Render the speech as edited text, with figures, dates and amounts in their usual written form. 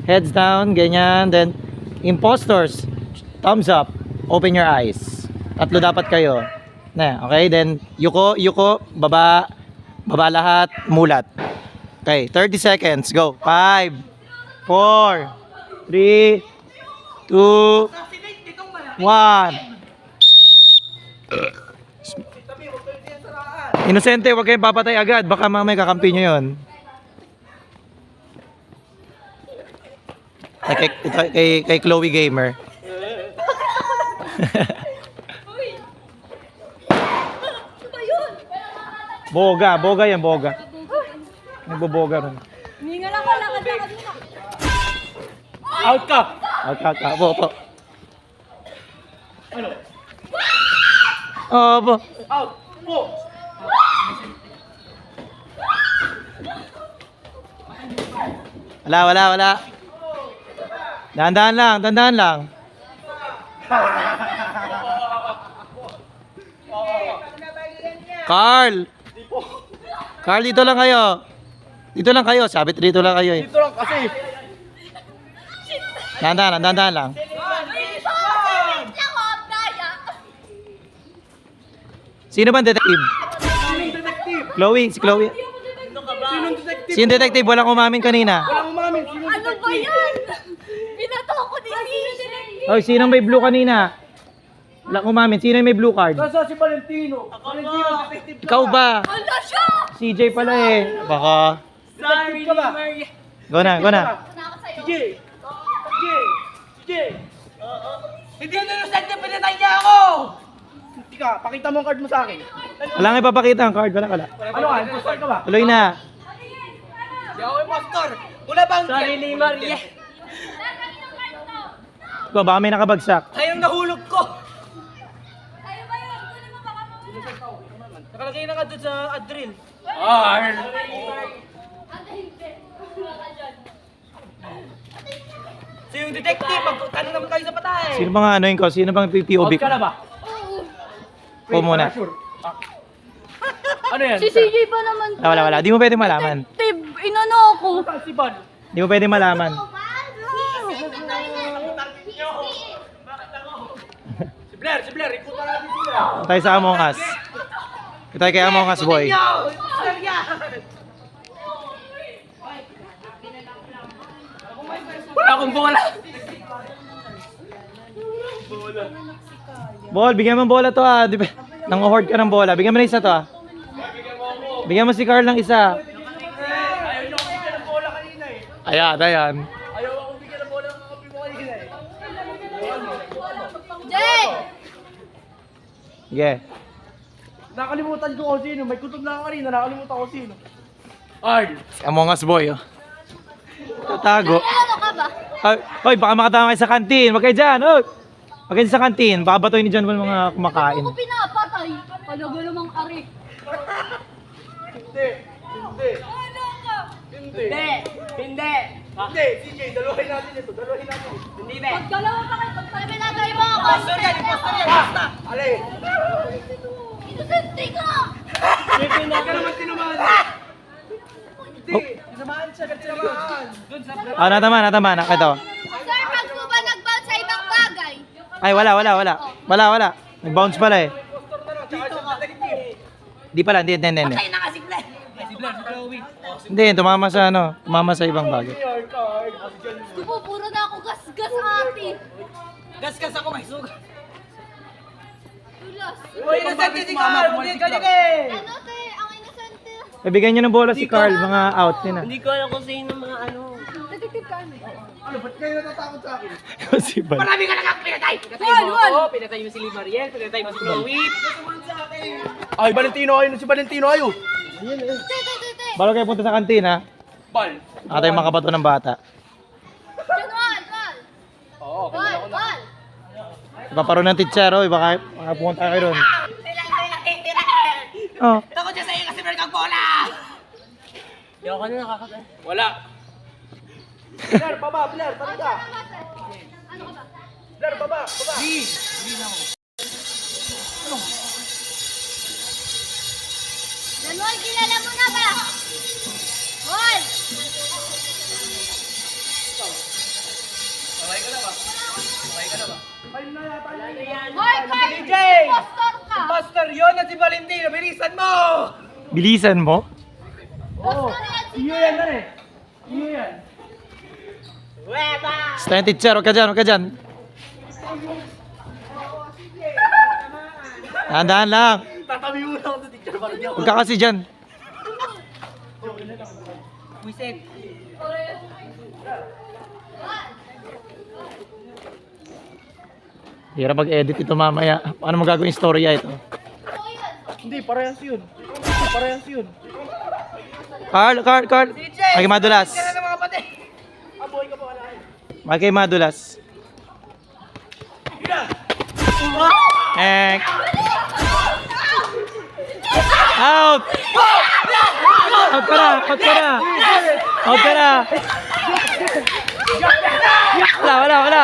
Heads down, ganyan. Then, impostors, thumbs up. Open your eyes. Tatlo dapat kayo. Na, okay? Then, yuko, baba, baba lahat, mulat. Okay, 30 seconds. Go. 5, 4, 3, 2, 1. Inosente, huwag kayong papatay agad. Baka mamay kakampi nyo yun. Kay Chloe Gamer. Boga yan, boga. Nagboboga rin. Hinga lang ko, lakad-lakad mo. Out ka! Out. Opo. Ano? Opo. Out! Po! Wala. Dandahan lang. Carl, dito lang kayo. Sabit dito lang kayo eh. Dito lang kasi. Dandahan lang. Sino ba ang detective? Sinong detective? Si Chloe. Sinong detective? Sino detective? Walang umamin kanina. Walang umamin. Sinong Ano ba yan? Binato ko din si Oy, sino may blue kanina? Walang umamin. Sino may blue card? Nasa si Valentino. Valentino, detective ka. Ikaw ba? Wala siya! CJ pala eh. Baka. Detective ka ba? Go na. Sige. Hindi na innocent, pinatay niya ako! Tika, pakita mo ang card mo sa akin. Wala nga ipapakita ang card. Wala. Ano ka? Impostor ka ba? Tuloy na. Di ako impostor. Wala bang... Sarili Maria. Ikaw, baka may nakabagsak. Sayang nahulog ko. Tayo ba yun? Kunin mo baka mawala. Nakalagay na ka doon sa Adril. Arr! Ate, hindi. Wala dyan. So yung detective, magtanong naman tayo sa patay. Sino bang ano yun ko? Sino bang PPOB Out ko? ka na ba? Oo. Ko muna. Sure. Ano yan? Si CJ pa naman. Wala. Di mo pwede malaman. Detective, inano ako. Si Bal. Di mo pwede malaman. Si Blair, ikutan natin sila. Tayo sa Among Us. Tayo kay Among Us boy. Wala akong bola. Ball, bigyan mo ng bola to ah. Di ba? Nang-hoard ka ng bola. Bigyan mo na isa to ah. Bigyan mo si Carl ng isa. Ayaw niyo akong bigyan ng bola kanina eh. Ayan. Ayaw akong bigyan ng bola ng kape mo kanina eh. Jay! Sige. Nakalimutan ko kung sino. May kutob na ako kanina. Nakalimutan ko sino. Arl. Si Among Us boy oh. Tatago. Ano ka ba? Hoy, baka makatama kayo sa kantin. Wag kayo dyan. Hoy. Wag kayo sa kantin. Baka batoy ni John Wall mga kumakain. Ako pinapatay. Palago namang ari. Hindi. Ano ka? Hindi, CJ. Dalawahin natin ito. Hindi, be. Pagdalawa pa kayo. Pagtabi pinatay mo ako. Impostor yan. Basta. Alay. Inosente ka! Huwag ka naman tinamaan. Hindi. Tinamaan siya. Tinamaan. Doon sa... Ah, natama. Ito. Sir, pag po ba nag-bounce sa ibang bagay? Ay, wala. Nag-bounce pala eh. Impostor na lang. Tsaka sa detective. Di pala, hindi. Patay na nga si Glenn. Si Blair, si Chloe. Hindi, tumama sa ibang bagay. Gusto po, puro na ako gas-gas ate. Gas ako may sugat. Tulas. Uy, innocent si Carl. Hindi ka eh. Ano te, ang inosente. Bigyan nyo ng bola si Carl, mga out din ah. Hindi ko alam kung sino mga ano. Detective ka ano? Ano, ba't kayo natatakot sa akin? Si Bal. Marami ka lang pinatay! Pinatay mo ako, pinatay mo si Mariel, pinatay mo si Chloe. Ay, Valentino ayo, si Valentino ayo. Te. Balo kayo punta sa kantin ha. Bal. Baka tayo makabato ng bata. Janual. Oo, Bal. Ipaparo ng teacher, oh. Baka pumunta kayo ron. Oh. Takot siya sa iyo kasi meron kang bola! Hindi ako kanina nakakatay. Wala. Blair, baba, Blair, talaga. Ano ka ba? Blair, baba. Janual, kilala mo na ba? Bal. Hoy, Carl! DJ! Impostor ka! Pastor yun na si Valentino, bilisan mo! Bilisan mo. Oo. Iyo yan na eh. Iyo yan. Weba! Stand teacher, huwag ka dyan, huwag ka dyan. Dahan-dahan lang. Tatabi mo lang sa teacher para di ako. Huwag ka kasi dyan. Wiset. Hirap mag-edit ito mamaya. Paano mo gagawin storya ito? Hindi, parehas yun. Hindi, parehas yun. Carl. May madulas. Yan na mga pati. Aboy ka pa wala. May madulas. Out! Out ka na! Wala.